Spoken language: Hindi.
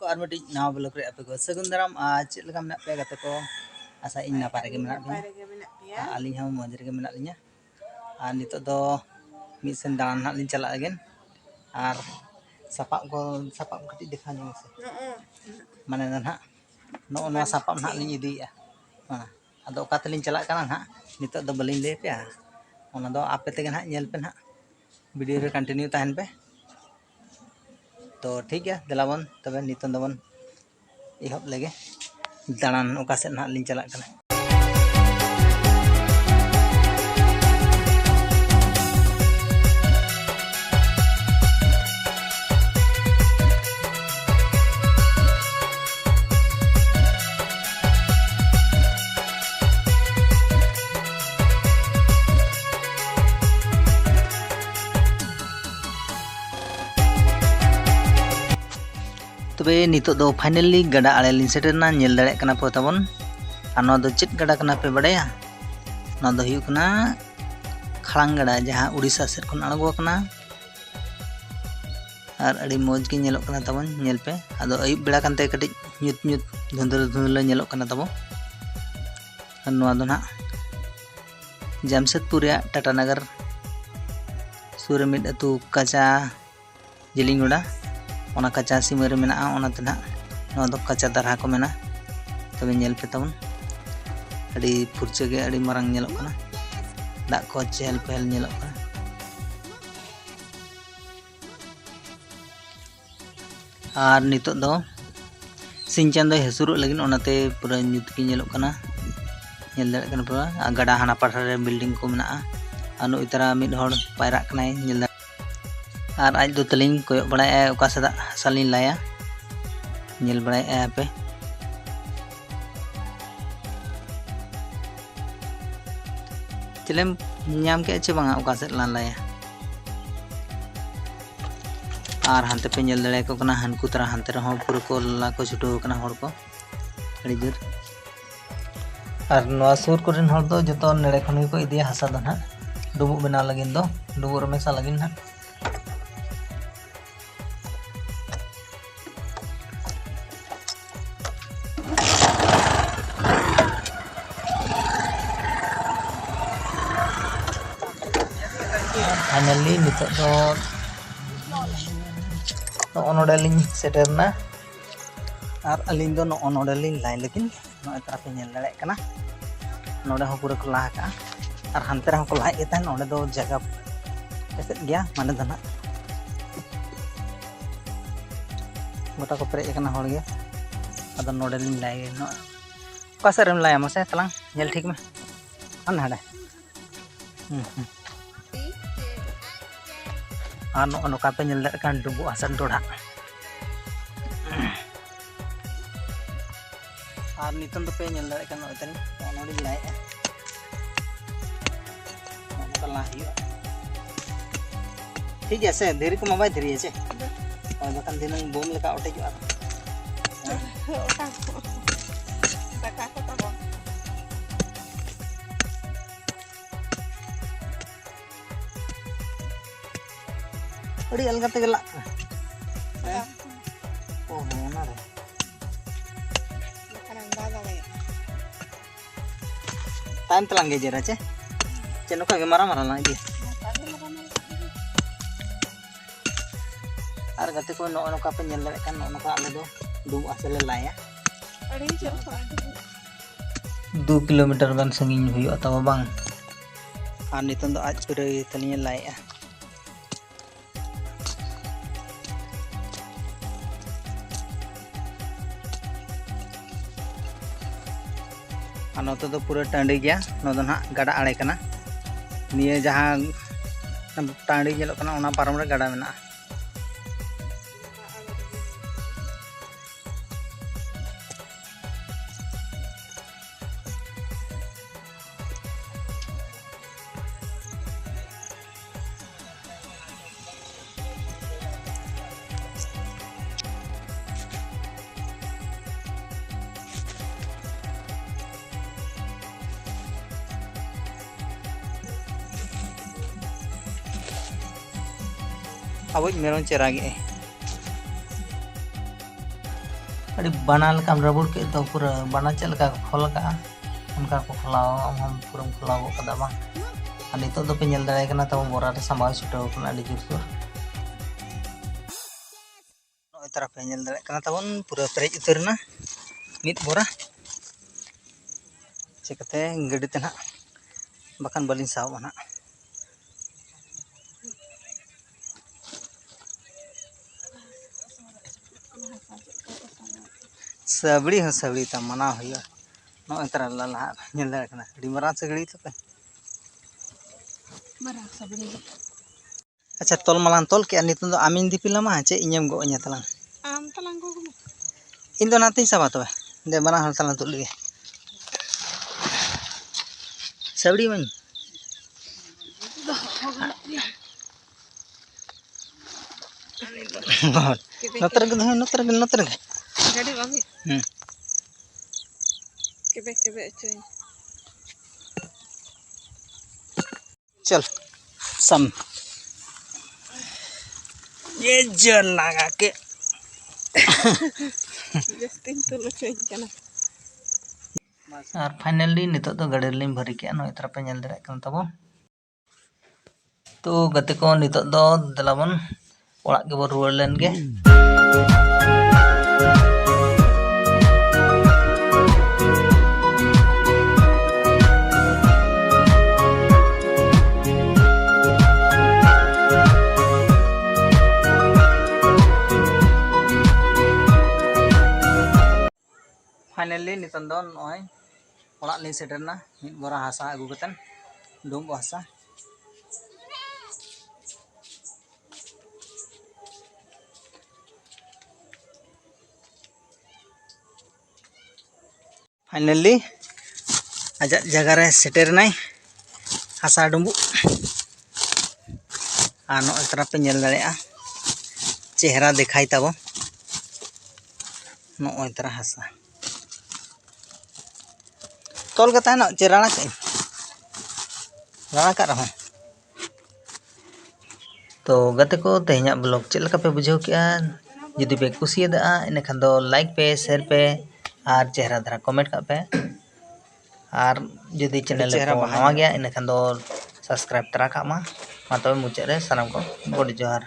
और मिट्टी नाव ब्लॉग रे आपे को सगुन दाराम चेद लगा मेना पे गाते को आशा इन नापाय रेगे मेना लिया आलिं हम मौज रेगे मेना लिया और नितो दो मिद सेन दालान हां लिन चला अगेन और सापाब कटी देखा नी से माने ना नो नो सापाब ना लिन इदिया अदो ओका तलिन चला काना ना नितो दो बलिन ले पे ओना दो आपे तेगे ना नेल पे ना वीडियो रे कंटिन्यू तहन पे तो ठीक है दिलाबन तबे नितन दबन इहब लगे दालान ओका से ना लिन चला काना तबे नितो दो फाइनली गड़ा आड़े लिन सेटरना नेल दाड़े कना पे तबन आ नो दो चेत गड़ा कना पे बड़ाया नो दो हुयु कना खड़ांग गड़ा जहां उड़ीसा सेट खन अड़गो कना और अड़ी मौज की नेलो कना तबन नेल पे आदो अयुब बेड़ा कानते कटिज न्युत न्युत धुंधुल नेलो कना तबो और नो दो ना जमशेदपुर टाटा नगर सूर मिड अतु कचा जिलिंगोड़ा ओना कचा सीमा रे मेना ओना तना नो दो कचा दरहा को मेना तबे नेल पे तबन अड़ी फुरचे गे अड़ी मारंग नेलो कना दा को चहल पहल नेलो कना और नितो दो सिंह चांदो हेसुरु लगिन ओनाते पूरा न्यूत की नेलो कना नेल दाड़े कना पूरा गड़ा हाना पाठा रे बिल्डिंग को मेना अनु इतरा मिड हड़ पायरा कनाय नेल और आज दो तलिंग कोय बड़ाय ओका सदा सालिन लाया नेल बड़ाय पे चलेम नाम के चे बांगा ओका से लान लाया और हानते पे नेल दड़े को कना हनकु तरा हानते रहो पूरा को ला को छुटो कना हड़ को अड़ी जोर और नवा सुर कोरेन हड़ दो जतो नेड़े खन को इदिया हसा दो ना डुबु बना लगिन दो डुबु रमेसा लगिन ना फाइनली नितो दो नोडेलिंग सेटरना और अलिंग दो नोडेलिंग लाइन लेकिन नोय तरा पे नेल दाड़े कना नोडे हो पूरा को लाहा का और हानते रहो को लाहा एता नोडे दो जगह एसेट गया माने दना गोटा को पेरे कना होड़ गया अदो नोडेलिंग लाय नो का सरम लाया मसे तलांग नेल ठीक में अन हाडे और नोका पे नेल दाड़े कान डुबु आसन डोड़ा और नितन तो पे नेल दाड़े कान नोतन नोडी लाय नोका ला हियो ठीक है से धीरे को मोबाइल धीरे है से और बकन दिन बोम लेका ओटे जो अड़ी अलगा ते गला ओ ना रे टाइम तलांग गे जरा चे नोका गे मारा मारा ला इदी और गते को नोका पे नेल दाड़े कान नोका आले दो डुब आसले लाया अड़ी जो 2 किलोमीटर गान संगिन हुयो तब बांग और नितन दो आज पूरे तलिया लाया नोते तो पूरा टाँडी गया नो ना गड़ा आड़े कना निये जहाँ टाँडी नेलो कना ओना पारम रे गड़ा मेना अब मेरों चेरागे अड़ी बना लेकाम रबड़ के तो पूरा बना चल का खोल का उनका को खोलाओ हम पूरा खोलाओ कदा बांग और नितो दो पे नेल दाड़े कना तब बोरा रे संभाव छुटाव कना अड़ी जोर जोर नोय तरह पे नेल दाड़े कना तबन पूरा पेरेज उतरना मित बोरा चिकते गड़ी ते ना बखान बलिन साव ना सबड़ी ता मना हुआ नोय तरह लाला नेल दाड़े कना अड़ी मरा सगड़ी तो पे अच्छा तोल मालान तोल के नितो दो आमिन दिपिला मा चे इñem गो nya तलांग आम तलांग को इन दो नाती साबा तो दे बना हल तलांग तुल गे सबड़ी मन नतर के गाड़ी बाबी केबे अच्छा चल सम ये जल लगा के जस्टिन तो लचोई कना और फाइनली नितो तो गाड़ी लिम भरी के नोय तरह पे नेल दाड़े कन तबो तो गते को नितो दो दलाबन ओड़ा के बो रुवार लेन गे फाइनली नितन दो नोय ओड़ा ले सेटरना मिट बोरा हासा अगु कतन डोंगो हासा फाइनली आजा जगह रे सेटर नाय हासा डुंबु आ नोय तरह पे नेल दाड़ेया चेहरा दिखाई ताबो नोय तरह हासा तोल का ताना चे राणा का रहो तो गते को तेहना ब्लॉग चल का पे बुझाव किया यदि पे कुसियदा इन खान दो लाइक पे शेयर पे और चेहरा धरा कमेंट का पे और यदि चैनल को नवा गया इन खान दो सब्सक्राइब तरा का मा तब मुचाद रे सानाम को बड़ी जोहार।